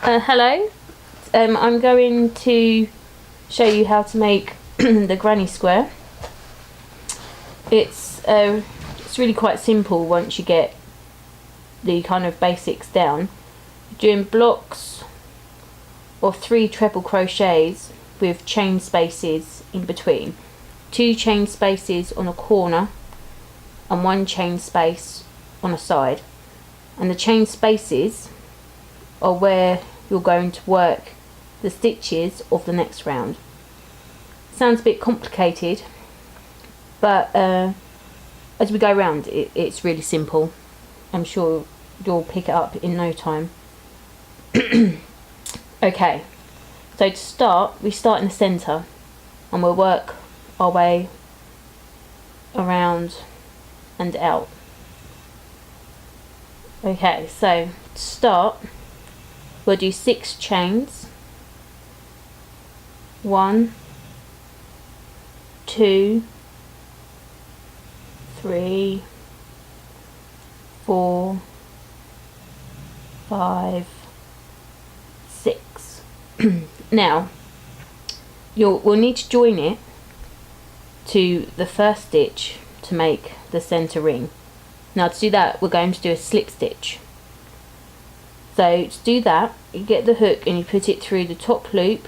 Hello, I'm going to show you how to make the granny square. It's really quite simple once you get the kind of basics down. Doing blocks of 3 treble crochets with chain spaces in between, 2 chain spaces on a corner and 1 chain space on a side, and the chain spaces are where you're going to work the stitches of the next round. Sounds a bit complicated, but as we go around it's really simple. I'm sure you'll pick it up in no time. Okay, so to start, we start in the centre and we'll work our way around and out. Okay, so to start, we'll do 6 chains. 1, 2, 3, 4, 5, 6. Now we'll need to join it to the first stitch to make the centre ring. Now to do that, we're going to do a slip stitch. So to do that, you get the hook and you put it through the top loop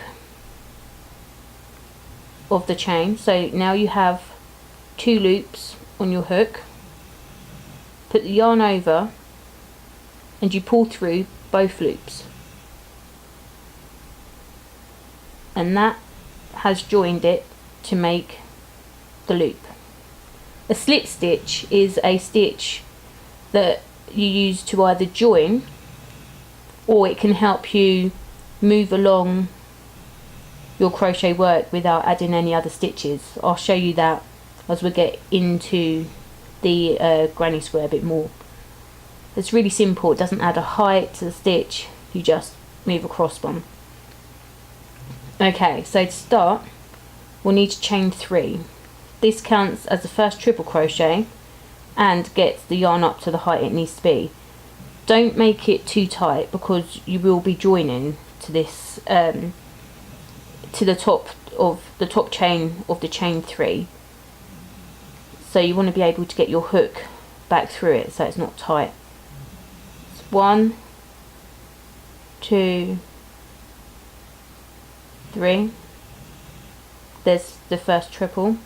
of the chain. So now you have 2 loops on your hook. Put the yarn over and you pull through both loops, and that has joined it to make the loop. A slip stitch is a stitch that you use to either join, or it can help you move along your crochet work without adding any other stitches. I'll show you that as we get into the granny square a bit more. It's really simple, it doesn't add a height to the stitch, you just move across one. Okay, so to start, we'll need to chain 3. This counts as the first triple crochet and gets the yarn up to the height it needs to be. Don't make it too tight because you will be joining to this to the top of the top chain of the chain 3. So you want to be able to get your hook back through it so it's not tight. It's 1, 2, 3. There's the first triple.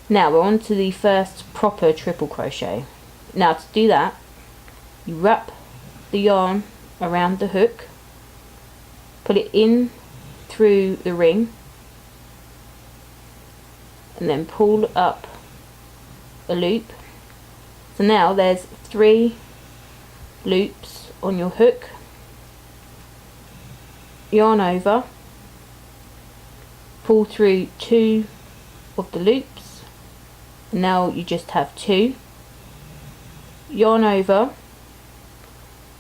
Now we're on to the first proper triple crochet. Now to do that, you wrap the yarn around the hook, put it in through the ring, and then pull up a loop. So now there's 3 loops on your hook. Yarn over, pull through 2 of the loops, and now you just have 2. Yarn over,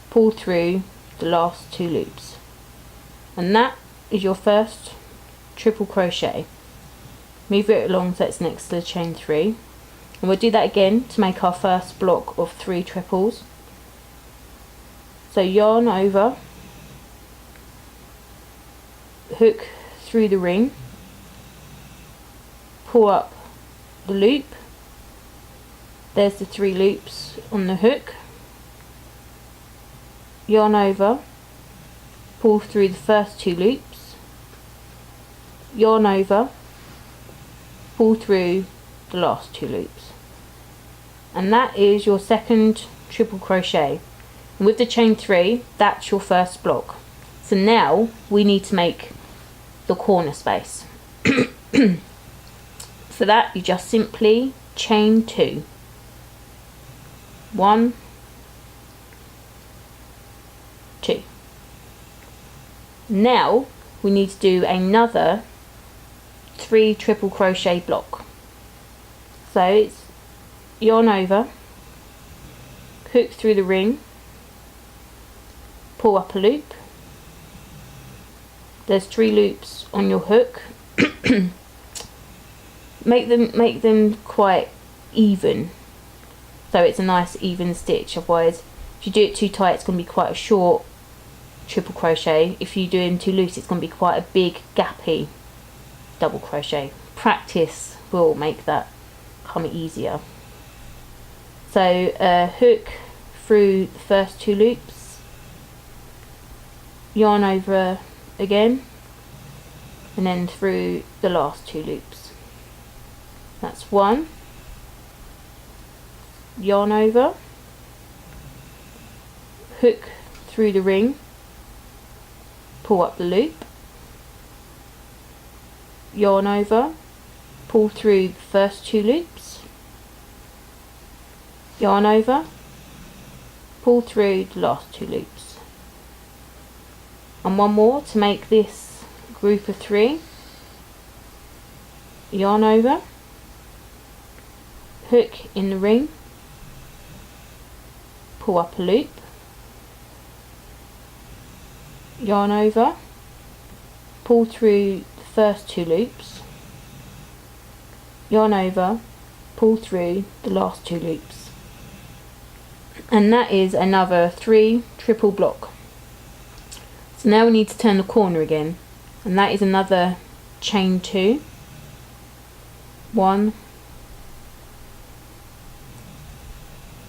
pull through the last 2 loops, and that is your first triple crochet. Move it along so it's next to the chain 3, and we'll do that again to make our first block of 3 triples. So yarn over, hook through the ring, pull up the loop. There's the 3 loops on the hook. Yarn over, pull through the first 2 loops, yarn over, pull through the last 2 loops, and that is your second triple crochet. And with the chain 3, that's your first block. So now we need to make the corner space. For that, you just simply chain 2. 1, 2. Now we need to do another 3 triple crochet block. So it's yarn over, hook through the ring, pull up a loop. There's 3 loops on your hook. make them quite even, so it's a nice even stitch. Otherwise, if you do it too tight, it's going to be quite a short triple crochet. If you're doing too loose, it's going to be quite a big gappy double crochet. Practice will make that come easier. So hook through the first 2 loops, yarn over again, and then through the last 2 loops. That's 1, yarn over, hook through the ring, pull up the loop, yarn over, pull through the first 2 loops, yarn over, pull through the last 2 loops, and one more to make this group of 3. Yarn over, hook in the ring, pull up a loop, yarn over, pull through the first 2 loops, yarn over, pull through the last 2 loops. And that is another 3 triple block. So now we need to turn the corner again, and that is another chain 2, 1,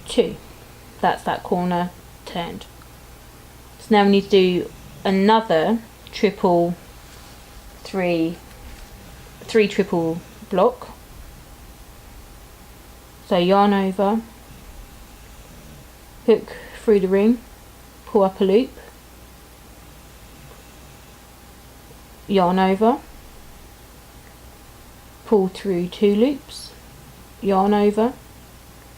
2. That's that corner turned. So now we need to do another triple 3 triple block. So yarn over, hook through the ring, pull up a loop, yarn over, pull through 2 loops, yarn over,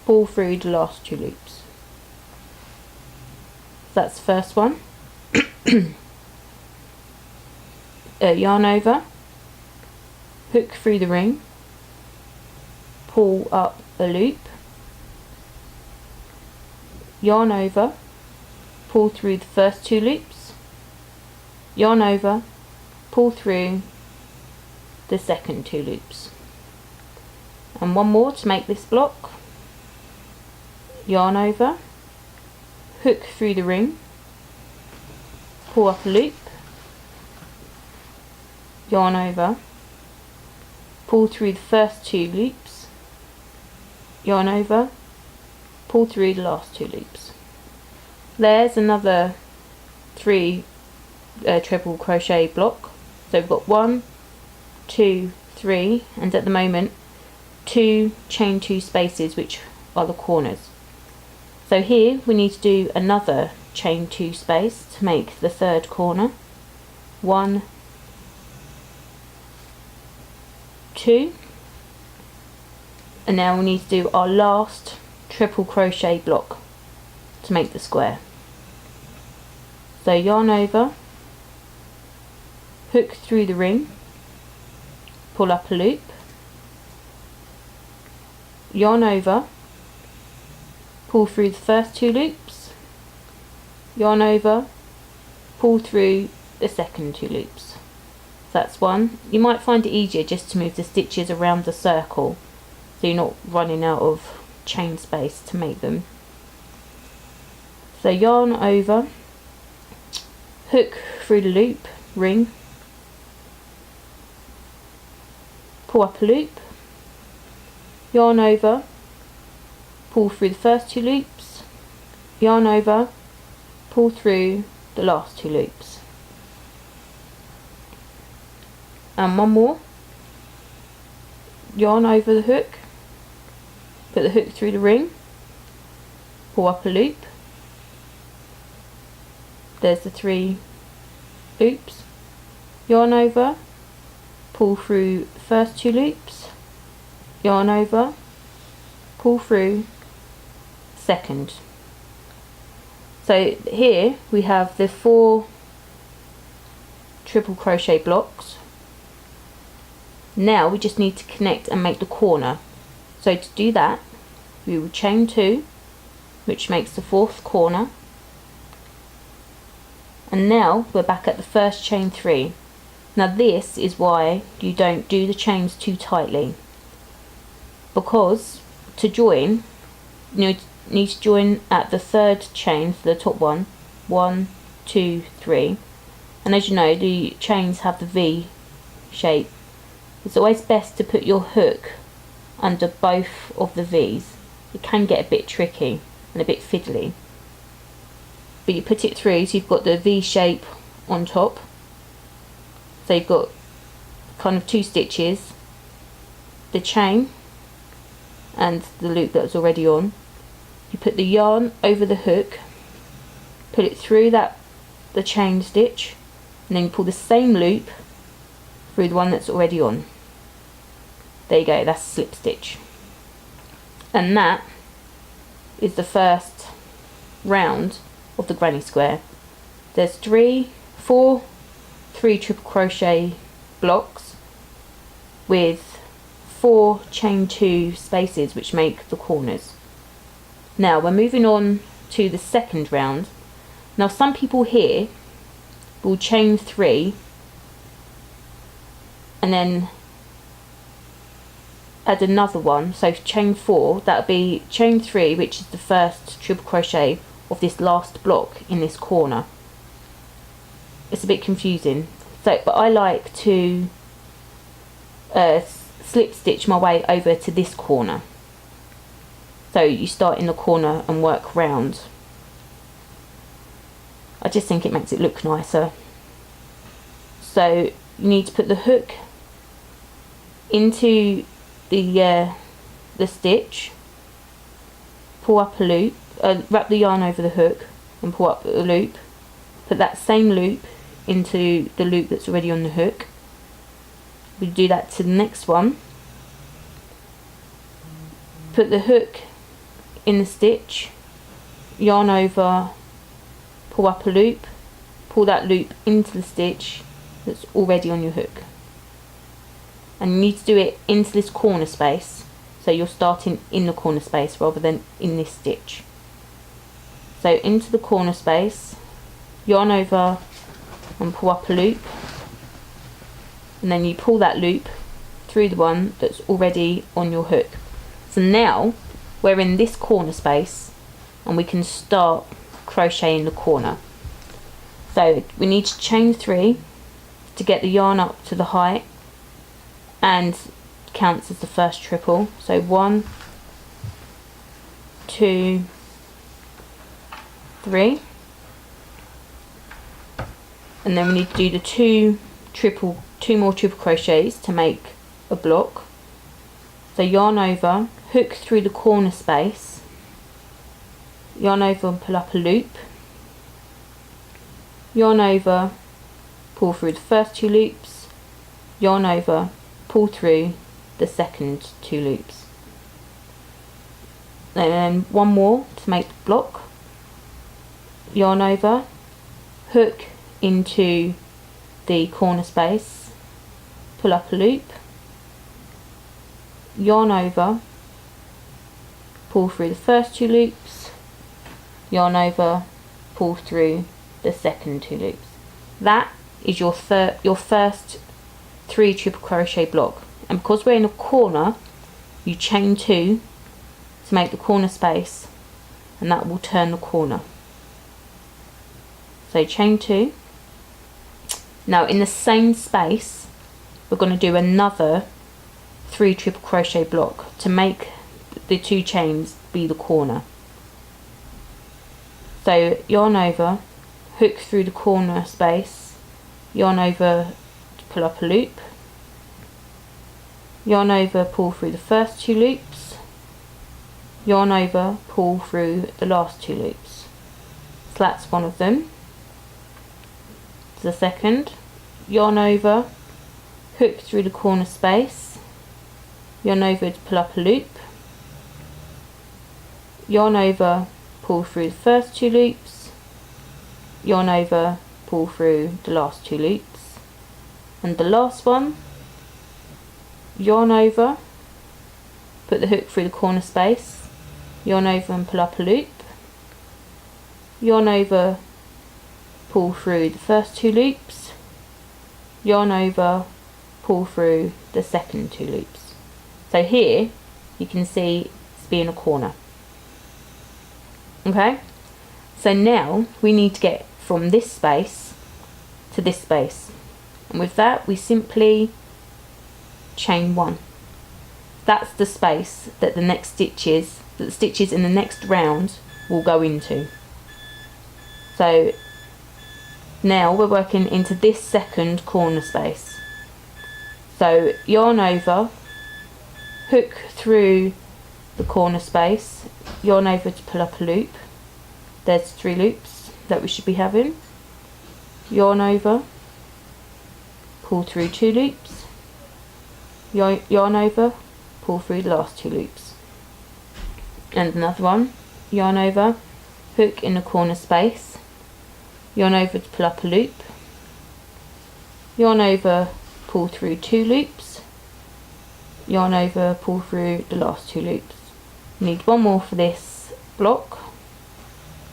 pull through the last 2 loops. That's the first one. Yarn over, hook through the ring, pull up a loop, yarn over, pull through the first 2 loops, yarn over, pull through the second 2 loops, and one more to make this block. Yarn over, hook through the ring, pull up a loop, yarn over, pull through the first 2 loops, yarn over, pull through the last 2 loops. There's another 3 triple crochet block. So we've got 1, 2, 3, and at the moment 2 chain 2 spaces, which are the corners. So here we need to do another chain 2 space to make the 3rd corner. 1, 2, and now we need to do our last triple crochet block to make the square. So yarn over, hook through the ring, pull up a loop, yarn over, pull through the first 2 loops, yarn over, pull through the second 2 loops. So that's 1. You might find it easier just to move the stitches around the circle so you're not running out of chain space to make them. So yarn over, hook through the loop, ring, pull up a loop, yarn over, pull through the first 2 loops, yarn over, pull through the last 2 loops, and one more, yarn over the hook, put the hook through the ring, pull up a loop, there's the 3 loops, yarn over, pull through the first 2 loops, yarn over, pull through second. So here we have the 4 triple crochet blocks. Now we just need to connect and make the corner. So to do that, we will chain 2, which makes the 4th corner, and now we're back at the first chain 3. Now this is why you don't do the chains too tightly, because to join you need to join at the 3rd chain for the top one, 1, 2, 3. And as you know, the chains have the V shape. It's always best to put your hook under both of the V's. It can get a bit tricky and a bit fiddly. But you put it through so you've got the V shape on top. So you've got kind of 2 stitches, the chain and the loop that's already on. You put the yarn over the hook, put it through the chain stitch, and then you pull the same loop through the one that's already on. There you go, that's a slip stitch. And that is the first round of the granny square. There's 4 triple crochet blocks with 4 chain 2 spaces which make the corners. Now we're moving on to the second round. Now some people here will chain 3 and then add another one, so chain 4, that would be chain 3, which is the first triple crochet of this last block in this corner. It's a bit confusing, so but I like to slip stitch my way over to this corner. So you start in the corner and work round. I just think it makes it look nicer. So you need to put the hook into the stitch, pull up a loop, wrap the yarn over the hook and pull up a loop, put that same loop into the loop that's already on the hook. We do that to the next one, put the hook in the stitch, yarn over, pull up a loop, pull that loop into the stitch that's already on your hook. And you need to do it into this corner space, so you're starting in the corner space rather than in this stitch. So into the corner space, yarn over and pull up a loop, and then you pull that loop through the one that's already on your hook. So now we're in this corner space and we can start crocheting the corner. So we need to chain 3 to get the yarn up to the height and counts as the first triple. So 1, 2, 3, and then we need to do the two more triple crochets to make a block. So yarn over, hook through the corner space, yarn over and pull up a loop, yarn over, pull through the first 2 loops, yarn over, pull through the second 2 loops, and then one more to make the block, yarn over, hook into the corner space, pull up a loop, yarn over, pull through the first 2 loops, yarn over, pull through the second 2 loops. That is your first 3 triple crochet block, and because we're in a corner, you chain 2 to make the corner space, and that will turn the corner. So chain 2. Now in the same space we're going to do another 3 triple crochet block to make the 2 chains be the corner. So yarn over, hook through the corner space, yarn over to pull up a loop, yarn over, pull through the first 2 loops, yarn over, pull through the last 2 loops. So that's one of them. The second, yarn over, hook through the corner space, yarn over to pull up a loop, yarn over, pull through the first 2 loops, yarn over, pull through the last 2 loops, and the last one, yarn over, put the hook through the corner space, yarn over and pull up a loop, yarn over, pull through the first 2 loops, yarn over, pull through the second 2 loops. So here you can see it's being a corner. Okay, so now we need to get from this space to this space, and with that we simply chain 1. That's the space that the stitches in the next round will go into. So now we're working into this second corner space. So yarn over, hook through the corner space, yarn over to pull up a loop. There's 3 loops that we should be having. Yarn over, pull through 2 loops, yarn over, pull through the last 2 loops, and another one, yarn over, hook in the corner space, yarn over to pull up a loop, yarn over, pull through 2 loops, yarn over, pull through the last 2 loops. Need one more for this block.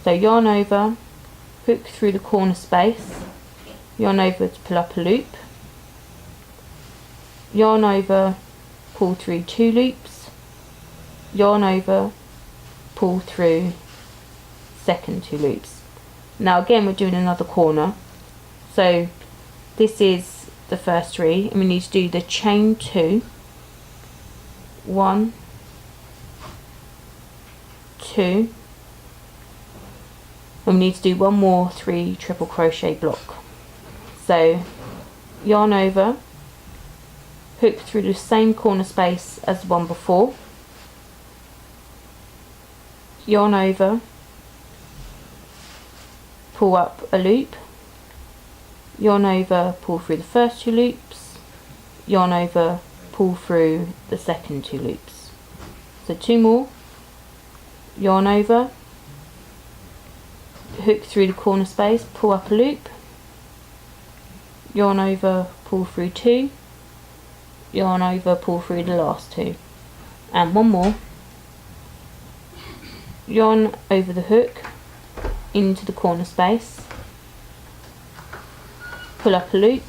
So yarn over, hook through the corner space, yarn over to pull up a loop, yarn over, pull through 2 loops, yarn over, pull through second 2 loops. Now again we're doing another corner, so this is the first 3 and we need to do the chain 2, 1, 2, and we need to do one more 3 triple crochet block. So yarn over, hook through the same corner space as the one before, yarn over, pull up a loop, yarn over, pull through the first 2 loops, yarn over, pull through the second 2 loops. So 2 more, yarn over, hook through the corner space, pull up a loop, yarn over, pull through 2, yarn over, pull through the last 2, and one more, yarn over the hook into the corner space, pull up a loop,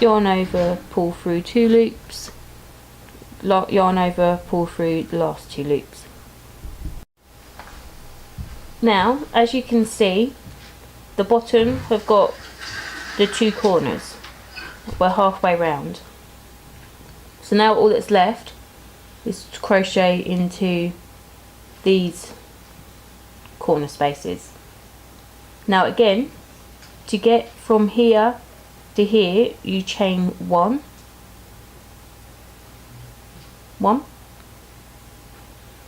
yarn over, pull through 2 loops, yarn over, pull through the last 2 loops. Now, as you can see, the bottom have got the 2 corners. We're halfway round. So now all that's left is to crochet into these corner spaces. Now again, to get from here to here, you chain 1, 1,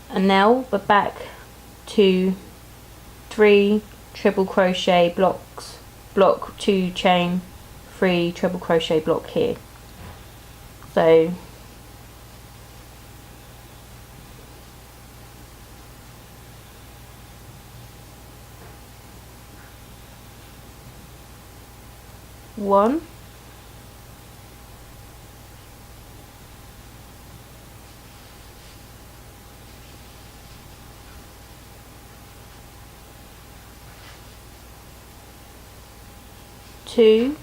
and now we're back to 3 triple crochet blocks, block 2 chain 3 triple crochet block here. So one, two,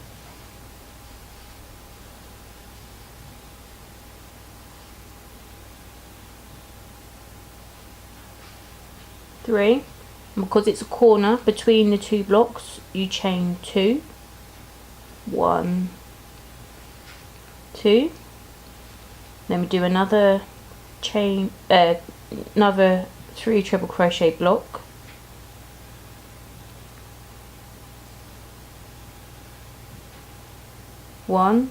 three, and because it's a corner between the 2 blocks, you chain 2, 1, 2, then we do another chain, another 3 triple crochet block, 1,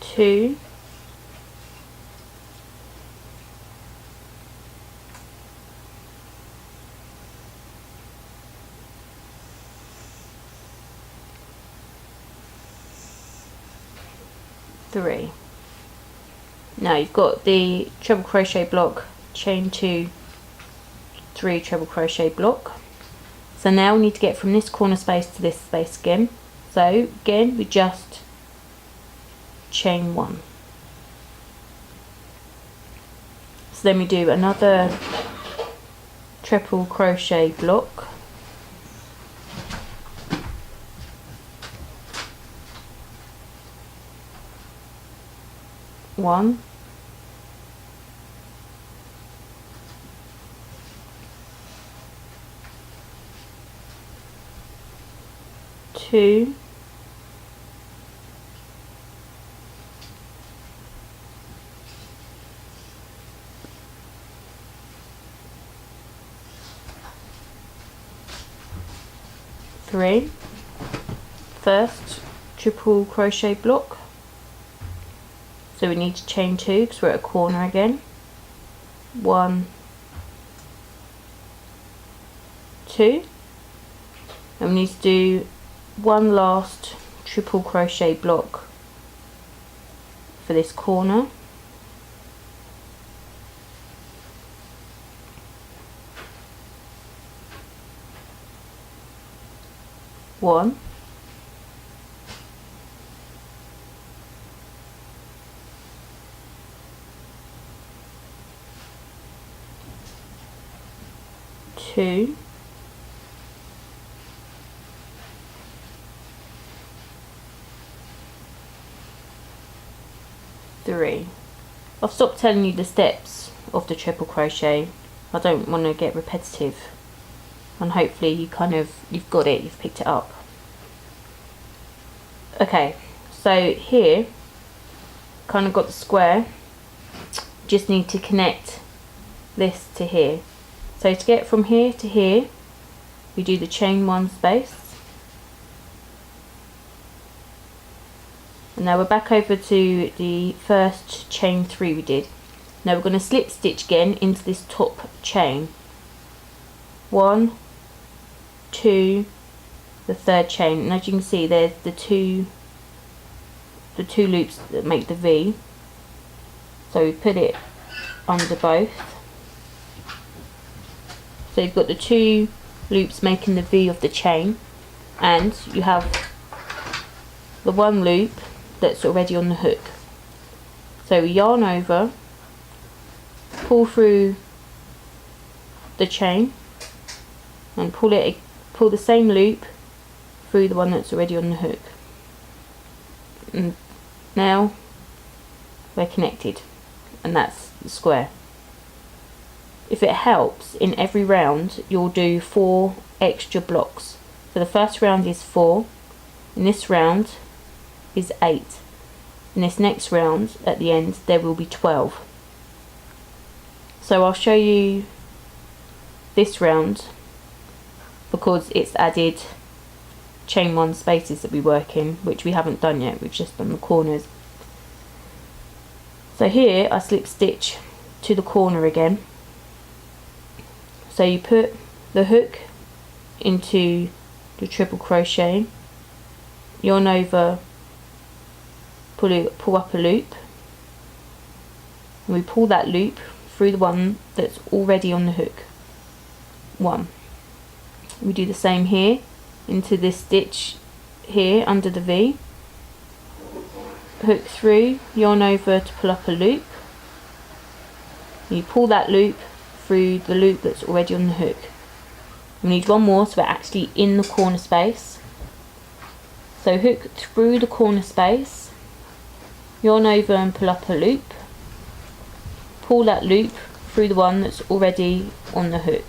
2, 3. Now you've got the treble crochet block, chain 2, 3 treble crochet block. So now we need to get from this corner space to this space again. So again we just chain 1. So then we do another triple crochet block, 1, 2, 3, first triple crochet block, so we need to chain 2 because we're at a corner again. 1, 2, and we need to do one last triple crochet block for this corner. 1, 2, 3. I've stopped telling you the steps of the triple crochet. I don't want to get repetitive, and hopefully you've got it, you've picked it up. Okay, so here kind of got the square, just need to connect this to here. So to get from here to here, we do the chain 1 space, and now we're back over to the first chain 3 we did. Now we're going to slip stitch again into this top chain. 1, 2, the third chain, and as you can see there's the two loops that make the V. So we put it under both. So you've got the 2 loops making the V of the chain, and you have the 1 loop that's already on the hook. So we yarn over, pull through the chain, and pull the same loop through the one that's already on the hook. And now we're connected, and that's the square. If it helps, in every round you'll do 4 extra blocks. So the first round is 4, in this round is 8, in this next round at the end there will be 12. So I'll show you this round because it's added chain 1 spaces that we work in, which we haven't done yet, we've just done the corners. So here I slip stitch to the corner again. So you put the hook into the triple crochet, yarn over, pull up a loop, and we pull that loop through the one that's already on the hook. 1. We do the same here into this stitch here under the V, hook through, yarn over to pull up a loop, you pull that loop through the loop that's already on the hook. We need 1 more so we're actually in the corner space. So hook through the corner space, yarn over and pull up a loop, pull that loop through the one that's already on the hook.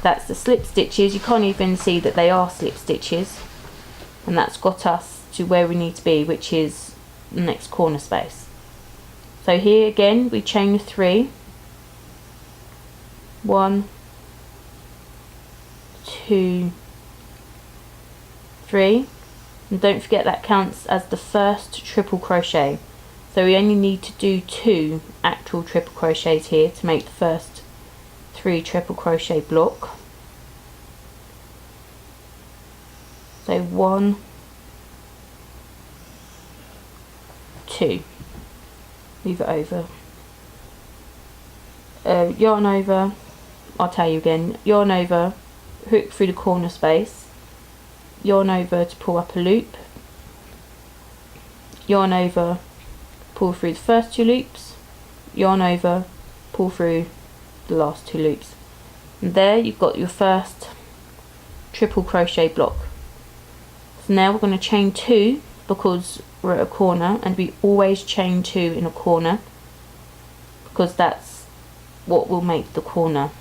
That's the slip stitches. You can't even see that they are slip stitches, and that's got us to where we need to be, which is the next corner space. So here again we chain 3, 1, 2, 3, and don't forget that counts as the first triple crochet. So we only need to do 2 actual triple crochets here to make the first 3 triple crochet block. So 1, 2, move it over, yarn over, I'll tell you again, yarn over, hook through the corner space, yarn over to pull up a loop, yarn over, pull through the first 2 loops, yarn over, pull through the last 2 loops, and there you've got your first triple crochet block. So now we're going to chain 2 because we're at a corner, and we always chain 2 in a corner because that's what will make the corner.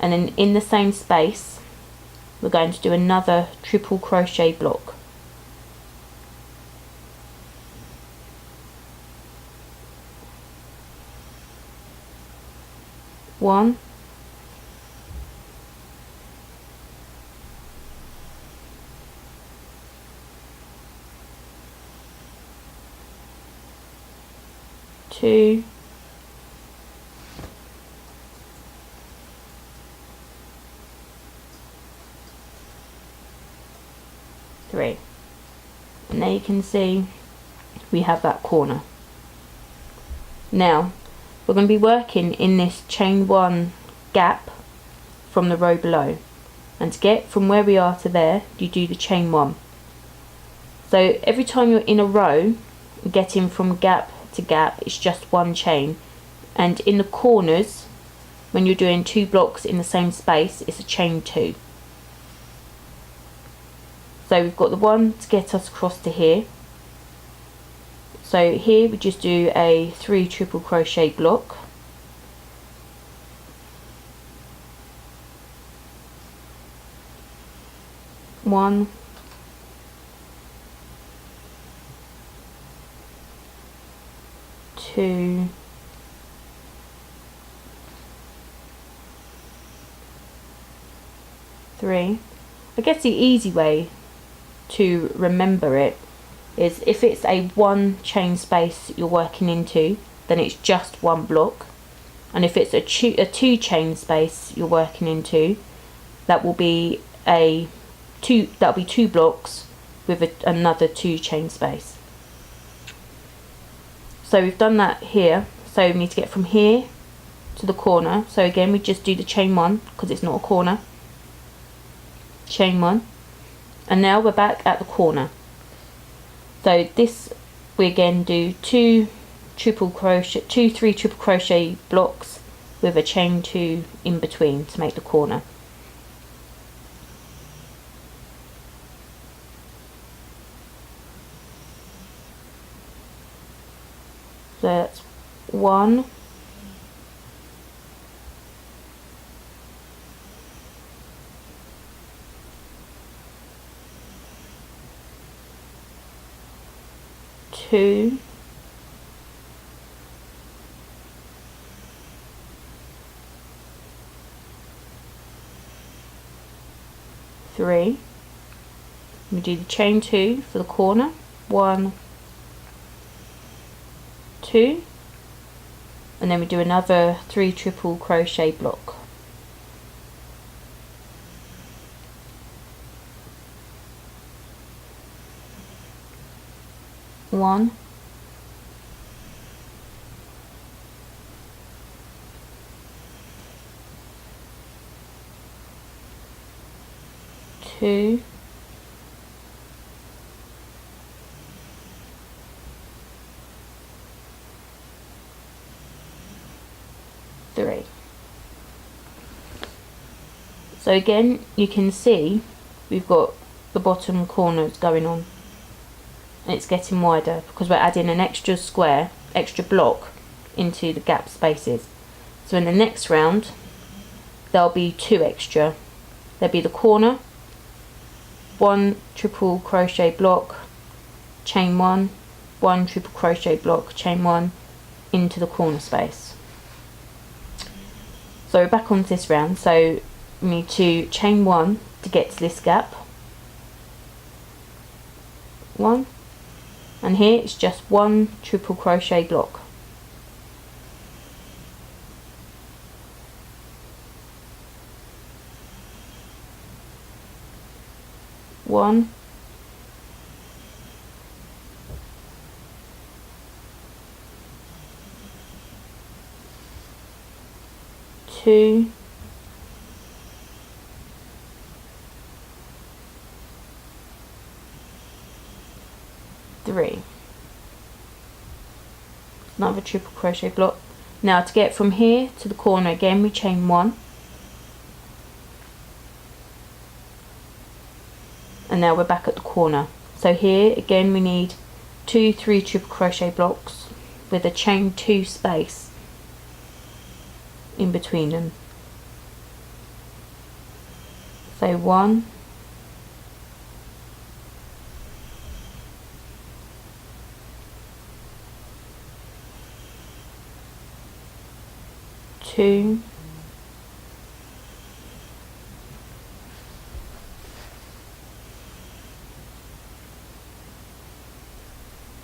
And then in the same space we're going to do another triple crochet block. One, two, three, and there you can see we have that corner. Now we're going to be working in this chain 1 gap from the row below, and to get from where we are to there you do the chain 1. So every time you're in a row getting from gap to gap, it's just 1 chain, and in the corners when you're doing 2 blocks in the same space, it's a chain 2. So we've got the one to get us across to here. So here we just do a 3 triple crochet block, one, two, three. I guess the easy way to remember it is if it's a 1 chain space you're working into, then it's just 1 block, and if it's a 2 chain space you're working into, that will be that'll be 2 blocks with another 2 chain space. So we've done that here, so we need to get from here to the corner. So again we just do the chain 1 because it's not a corner, chain 1, and now we're back at the corner. So this we again do 2 3 triple crochet blocks with a chain 2 in between to make the corner. So that's 1, two, three. We do the chain 2 for the corner, 1, 2, and then we do another 3 triple crochet block. One, two, three. So again you can see we've got the bottom corners going on, and it's getting wider because we're adding an extra block into the gap spaces. So in the next round there'll be 2 extra. There'll be the corner, 1 triple crochet block, chain 1, 1 triple crochet block, chain 1 into the corner space. So we're back onto this round, so we need to chain 1 to get to this gap, 1, and here it's just 1 triple crochet block, one, two, three. Another triple crochet block. Now to get from here to the corner again we chain 1, and now we're back at the corner. So So here again we need 2 3 triple crochet blocks with a chain 2 space in between them. So 1, 2,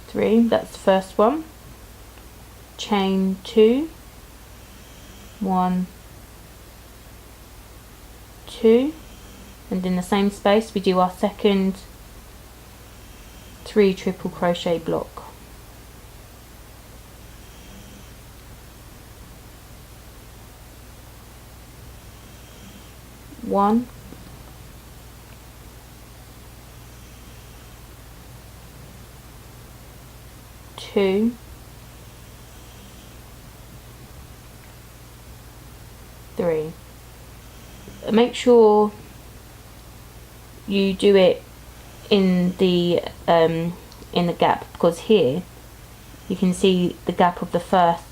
3, that's the first one, chain 2, 1, 2, and in the same space we do our second 3 triple crochet block. One, two, three. Make sure you do it in the gap, because here you can see the gap of the first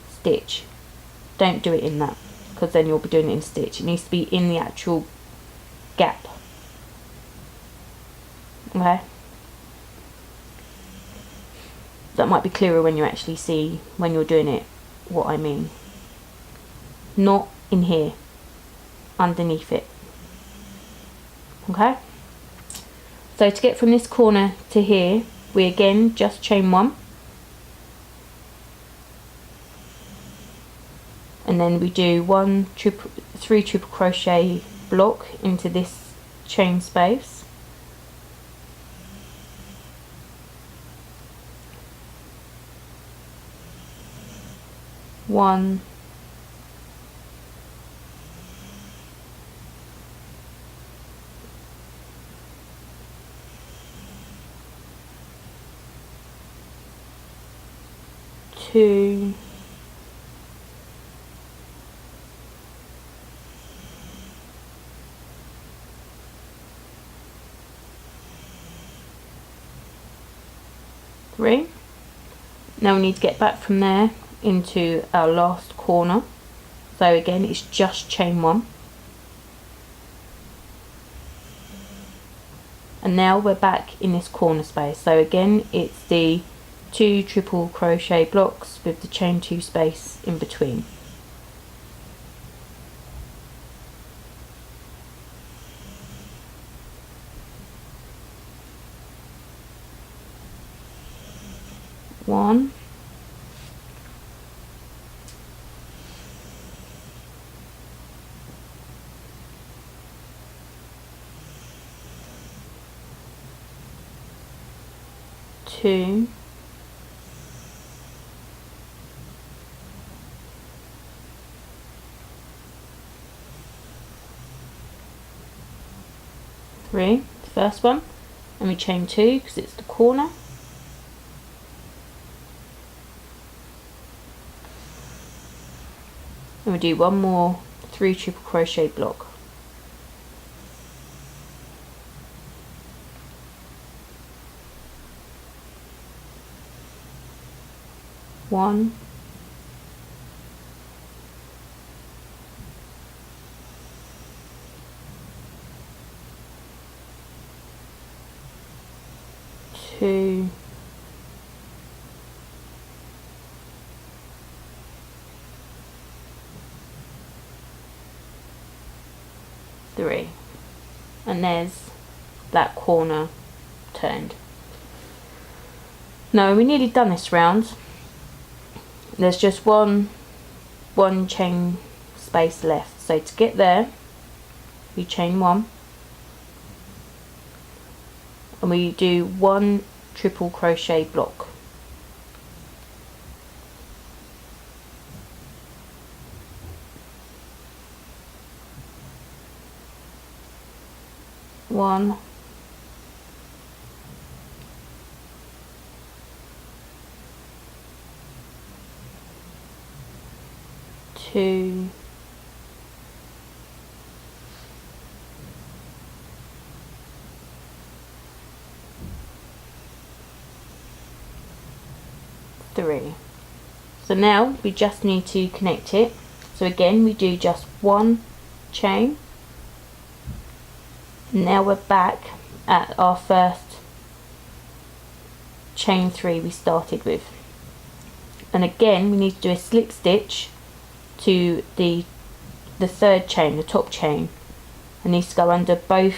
stitch. Don't do it in that, because then you'll be doing it in stitch. It needs to be in the actual gap. Okay, that might be clearer when you actually see, when you're doing it, what I mean. Not in here, underneath it. Okay, so to get from this corner to here, we again just chain 1, and then we do 3 triple crochet block into this chain space, one, two, three. Now we need to get back from there into our last corner. So again, it's just chain 1. And now we're back in this corner space. So again, it's the 2 triple crochet blocks with the chain 2 space in between. One, two, three, the first one, and we chain 2 because it's the corner. And we do one more 3 triple crochet block. One, two, three, and there's that corner turned. Now we're nearly done this round. There's just one chain space left, so to get there we chain 1 and we do 1 triple crochet block. One, two, So now we just need to connect it. So again, we do just one chain. Now we're back at our first chain 3 we started with, and again we need to do a slip stitch to the third chain, the top chain, and needs to go under both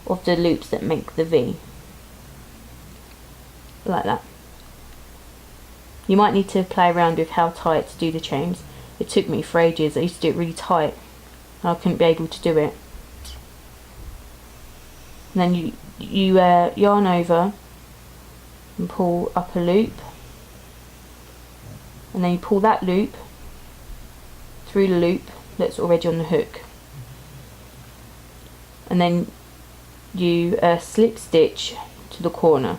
of the loops that make the V, like that. You might need to play around with how tight to do the chains. It took me for ages. I used to do it really tight and I couldn't be able to do it. And then you yarn over and pull up a loop, and then you pull that loop through the loop that's already on the hook, and then you slip stitch to the corner.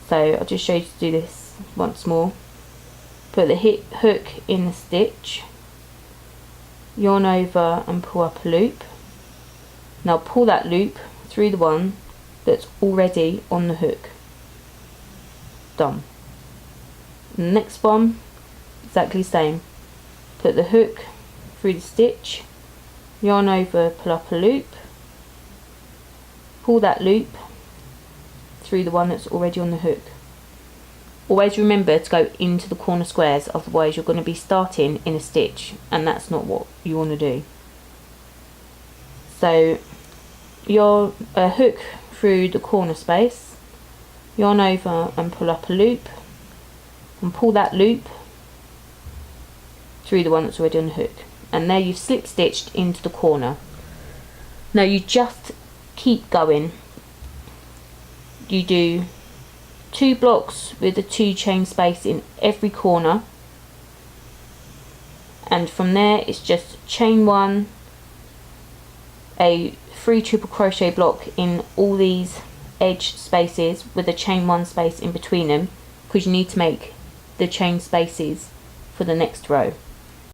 So I'll just show you to do this once more. Put the hook in the stitch, yarn over and pull up a loop. Now pull that loop through the one that's already on the hook. Done. And the next one, exactly the same. Put the hook through the stitch, yarn over, pull up a loop, pull that loop through the one that's already on the hook. Always remember to go into the corner squares, otherwise you're going to be starting in a stitch, and that's not what you want to do. So your hook through the corner space, yarn over and pull up a loop, and pull that loop through the one that's already on the hook, and there you've slip stitched into the corner. Now you just keep going. You do 2 blocks with a 2 chain space in every corner, and from there it's just chain 1, a 3 triple crochet block in all these edge spaces with a chain 1 space in between them, because you need to make the chain spaces for the next row.